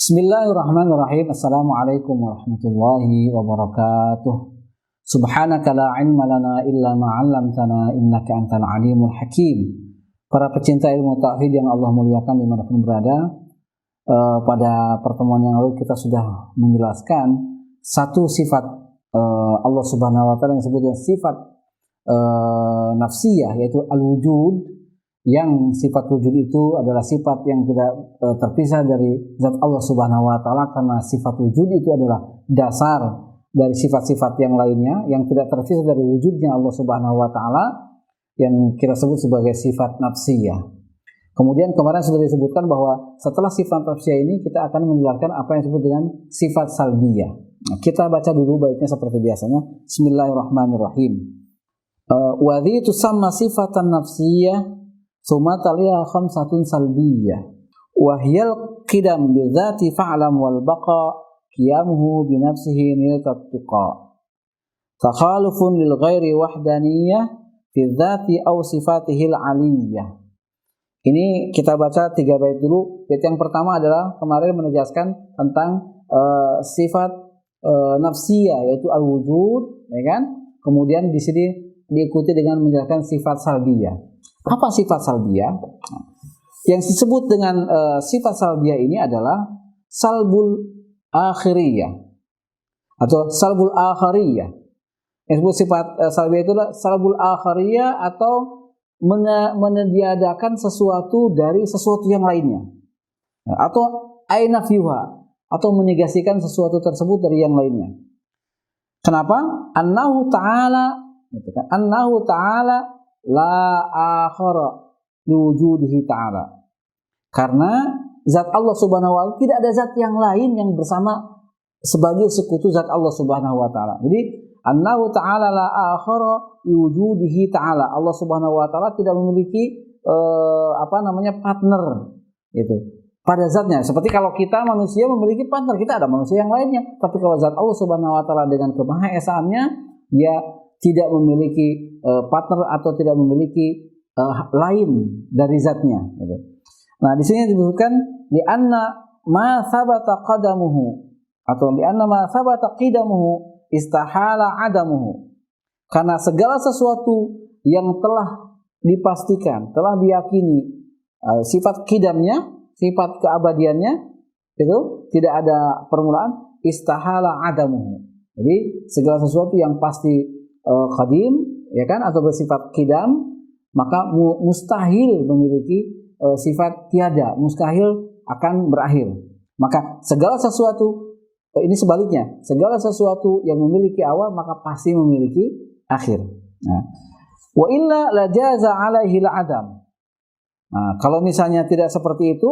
Bismillahirrahmanirrahim. Assalamualaikum warahmatullahi wabarakatuh. Subhanaka la ilma lana illa ma 'allamtana innaka antal alimul hakim. Para pecinta ilmu tauhid yang Allah muliakan dimanapun berada, pada pertemuan yang lalu kita sudah menjelaskan satu sifat Allah Subhanahu wa taala yang disebut dengan sifat nafsiyah, yaitu al-wujud. Yang sifat wujud itu adalah sifat yang tidak terpisah dari zat Allah Subhanahu wa taala, karena sifat wujud itu adalah dasar dari sifat-sifat yang lainnya yang tidak terpisah dari wujudnya Allah Subhanahu wa taala, yang kita sebut sebagai sifat nafsiyah. Kemudian kemarin sudah disebutkan bahwa setelah sifat nafsiyah ini kita akan menjelaskan apa yang disebut dengan sifat salbiyah. Nah, kita baca dulu baiknya seperti biasanya. Bismillahirrahmanirrahim. Wa dhi tusamma sifatan nafsiyah summa taliha khamsatun salbiyah wa hiyal qidam bidzati fa'lam wal baqa qiyamuhu bi nafsihi niltat tuqa takhalufun lil ghairi wahdaniyah fi dzati aw sifatihil aliyah. Ini kita baca 3 bait dulu. Bait yang pertama adalah kemarin menegaskan tentang sifat nafsiyah, yaitu al-wujud, ya kan? Kemudian di sini diikuti dengan menjelaskan sifat salbiyah. Apa sifat salbiyah? Yang disebut dengan sifat salbiyah ini adalah salbul akhiriyah atau salbul akhariyah. Yang disebut sifat salbiyah itu adalah salbul akhariyah atau menyediadakan sesuatu dari sesuatu yang lainnya, atau ainafiyuha, atau menegasikan sesuatu tersebut dari yang lainnya. Kenapa? Annahu ta'ala, annahu ta'ala la akhara liwujudihi ta'ala. Karena zat Allah Subhanahu wa taala tidak ada zat yang lain yang bersama sebagai sekutu zat Allah Subhanahu wa taala. Jadi annahu ta'ala la akhara liwujudihi ta'ala. Allah Subhanahu wa taala tidak memiliki partner gitu pada zatnya. Seperti kalau kita manusia memiliki partner, kita ada manusia yang lainnya. Tapi kalau zat Allah Subhanahu wa taala dengan kemahaesaannya, dia tidak memiliki partner atau tidak memiliki lain dari zatnya gitu. Nah, di sini disebutkan li'anna ma thabata qadamuhu atau li'anna ma thabata qidamuhu istahala adamuhu. Karena segala sesuatu yang telah dipastikan, telah diyakini sifat qidamnya, sifat keabadiannya itu tidak ada permulaan, istahala adamuhu. Jadi segala sesuatu yang pasti qadim, ya kan, atau bersifat qidam, maka mustahil memiliki sifat tiada, mustahil akan berakhir. Maka segala sesuatu ini sebaliknya, segala sesuatu yang memiliki awal maka pasti memiliki akhir. Nah, wa illa la jaza alaihi al-adam. Nah, kalau misalnya tidak seperti itu,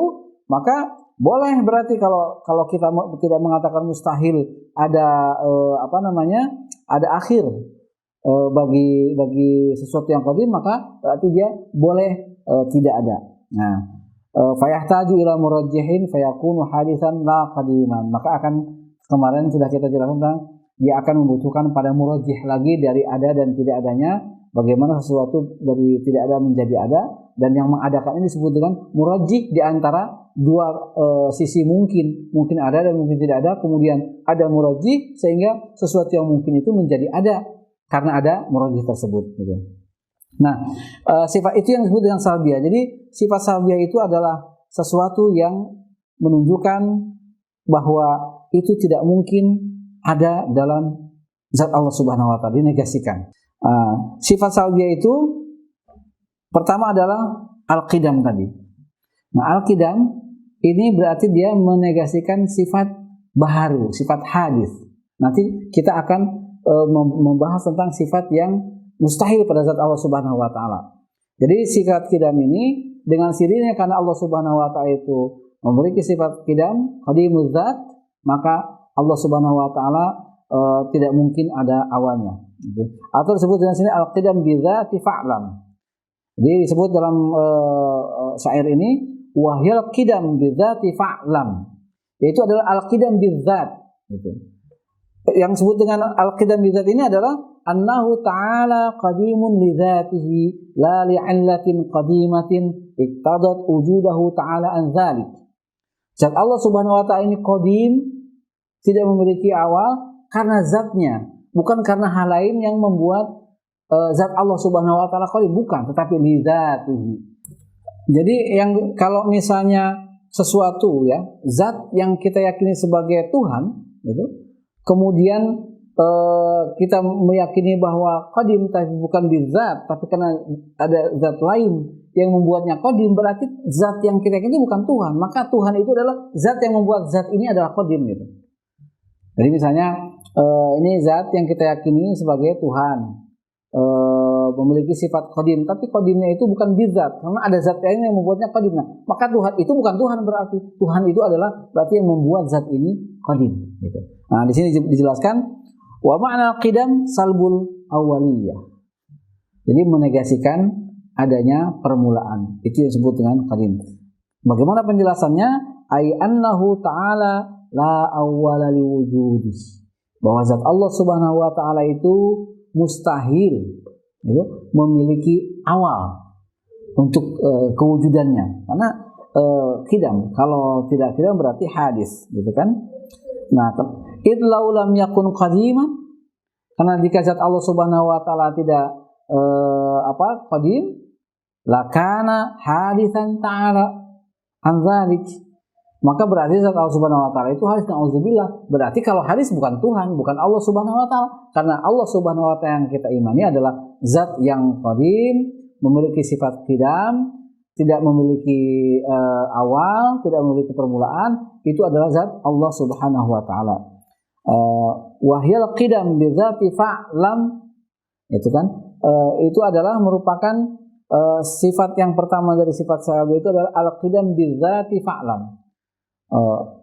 maka boleh berarti kalau kita tidak mengatakan mustahil ada ada akhir bagi sesuatu yang qadim, maka berarti dia boleh tidak ada. Nah, fayahtaju ila murajjihin fayakunu hadisan la qadiman. Maka akan, kemarin sudah kita jelaskan tentang dia akan membutuhkan pada murajjih lagi dari ada dan tidak adanya. Bagaimana sesuatu dari tidak ada menjadi ada, dan yang mengadakan ini disebut dengan murajjih di antara dua sisi mungkin ada dan mungkin tidak ada. Kemudian ada murajjih sehingga sesuatu yang mungkin itu menjadi ada karena ada murajjih tersebut gitu. Nah, sifat itu yang disebut dengan salbiyah. Jadi sifat salbiyah itu adalah sesuatu yang menunjukkan bahwa itu tidak mungkin ada dalam zat Allah Subhanahu wa taala, dinegasikan. Sifat salbiyah itu pertama adalah al-qidam tadi. Nah, al-qidam ini berarti dia menegasikan sifat baharu, sifat hadis. Nanti kita akan membahas tentang sifat yang mustahil pada zat Allah Subhanahu wa taala. Jadi sifat qidam ini dengan sirinya karena Allah Subhanahu wa taala itu memiliki sifat qidam, qadimuz zat, maka Allah Subhanahu wa taala tidak mungkin ada awalnya. Atau disebut dengan sini al-qidam bi dzati fa'lam. Jadi disebut dalam syair ini wahyal qidam bi dzati fa'lam. Yaitu adalah al-qidam bi dzat gitu. Yang disebut dengan al-qidam bi dzat ini adalah annahu ta'ala qadimun li dzatihi la li'illatin qadimatin iqtadat wujudahu ta'ala an dzalik. Zat Allah Subhanahu wa taala ini qadim, tidak memiliki awal karena zatnya, bukan karena hal lain yang membuat zat Allah Subhanahu wa taala qadim, bukan, tetapi li dzatihi. Jadi yang kalau misalnya sesuatu ya, zat yang kita yakini sebagai Tuhan gitu, kemudian kita meyakini bahwa qadim tapi bukan bizat, tapi karena ada zat lain yang membuatnya qadim, berarti zat yang kita yakini bukan Tuhan, maka Tuhan itu adalah zat yang membuat zat ini adalah qadim gitu. Jadi misalnya ini zat yang kita yakini sebagai Tuhan, memiliki sifat qadim, tapi qadimnya itu bukan bizat, karena ada zat lain yang membuatnya qadim. Maka Tuhan itu bukan Tuhan, berarti Tuhan itu adalah berarti yang membuat zat ini qadim gitu. Nah, di sini dijelaskan wa ma'na qidam salbul awaliyah. Jadi menegasikan adanya permulaan. Itu yang disebut dengan qadim. Bagaimana penjelasannya? Ai annahu ta'ala la awwala liwujudi. Bahwa zat Allah Subhanahu wa taala itu mustahil gitu, memiliki awal untuk kewujudannya, karena qidam, kalau tidak qidam berarti hadis gitu kan. Nah, idlau lam yakun qadiman, karena jika zat Allah Subhanahu wa taala tidak qadim, lakana hadisan ta'ala an dzalik, maka berarti zat Allah Subhanahu wa taala itu hadis, na'udzubillah. Berarti kalau hadis bukan Tuhan, bukan Allah Subhanahu wa taala. Karena Allah Subhanahu wa taala yang kita imani adalah zat yang qadim, memiliki sifat qidam, tidak memiliki awal, tidak memiliki permulaan. Itu adalah zat Allah Subhanahu wa taala. Wahyal qidam bi dzati fa'lam, itu kan itu adalah merupakan sifat yang pertama dari sifat sahabat itu adalah al-qidam bi dzati fa'lam.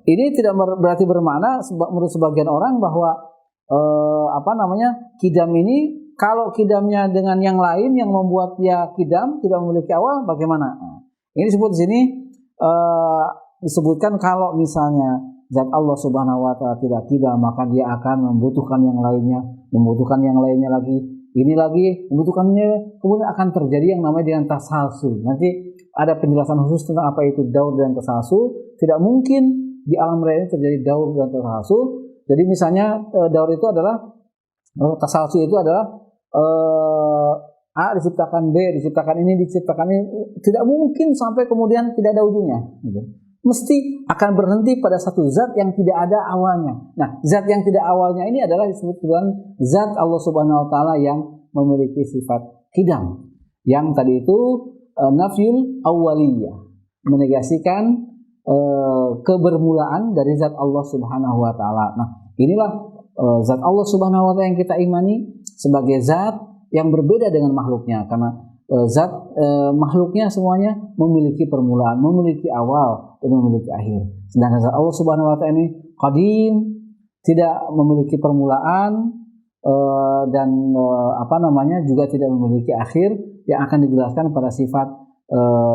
Ini tidak berarti bermakna menurut sebagian orang bahwa qidam ini, kalau qidamnya dengan yang lain yang membuat dia qidam tidak memiliki awal, bagaimana? Ini disebut di sini disebutkan kalau misalnya zat Allah Subhanahu wa taala tidak qidam, maka dia akan membutuhkan yang lainnya, lagi, ini lagi membutuhkannya, kemudian akan terjadi yang namanya dengan tasalsul. Nanti ada penjelasan khusus tentang apa itu daur dan tasalsul. Tidak mungkin di alam raya ini terjadi daur dan tasalsul. Jadi misalnya daur itu adalah, tasalsul itu adalah A diciptakan B, diciptakan ini, tidak mungkin sampai kemudian tidak ada ujungnya gitu. Mesti akan berhenti pada satu zat yang tidak ada awalnya. Nah, zat yang tidak awalnya ini adalah disebut dengan zat Allah Subhanahu wa taala yang memiliki sifat qidam. Yang tadi itu nafyul awwaliyah, menegasikan kebermulaan dari zat Allah Subhanahu wa taala. Nah, inilah zat Allah Subhanahu wa taala yang kita imani sebagai zat yang berbeda dengan makhluknya, karena zat makhluknya semuanya memiliki permulaan, memiliki awal dan memiliki akhir. Sedangkan zat Allah Subhanahu wa taala ini qadim, tidak memiliki permulaan dan juga tidak memiliki akhir, yang akan dijelaskan pada sifat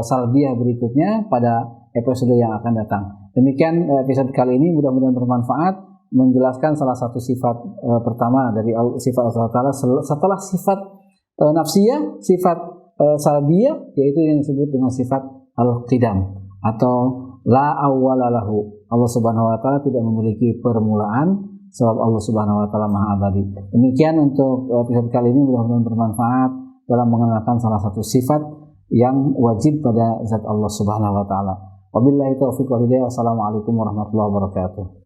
salbiyah berikutnya pada episode yang akan datang. Demikian episode kali ini, mudah-mudahan bermanfaat, menjelaskan salah satu sifat pertama dari sifat Allah Ta'ala setelah sifat nafsiyah, sifat salbiyah, yaitu yang disebut dengan sifat al-qidam atau la awwala lahu. Allah Subhanahu wa taala tidak memiliki permulaan sebab Allah Subhanahu wa taala Maha Abadi. Demikian untuk episode kali ini, mudah-mudahan bermanfaat dalam mengenalkan salah satu sifat yang wajib pada zat Allah Subhanahu wa taala. Wabillahi taufiq wal hidayah. Wassalamualaikum warahmatullahi wabarakatuh.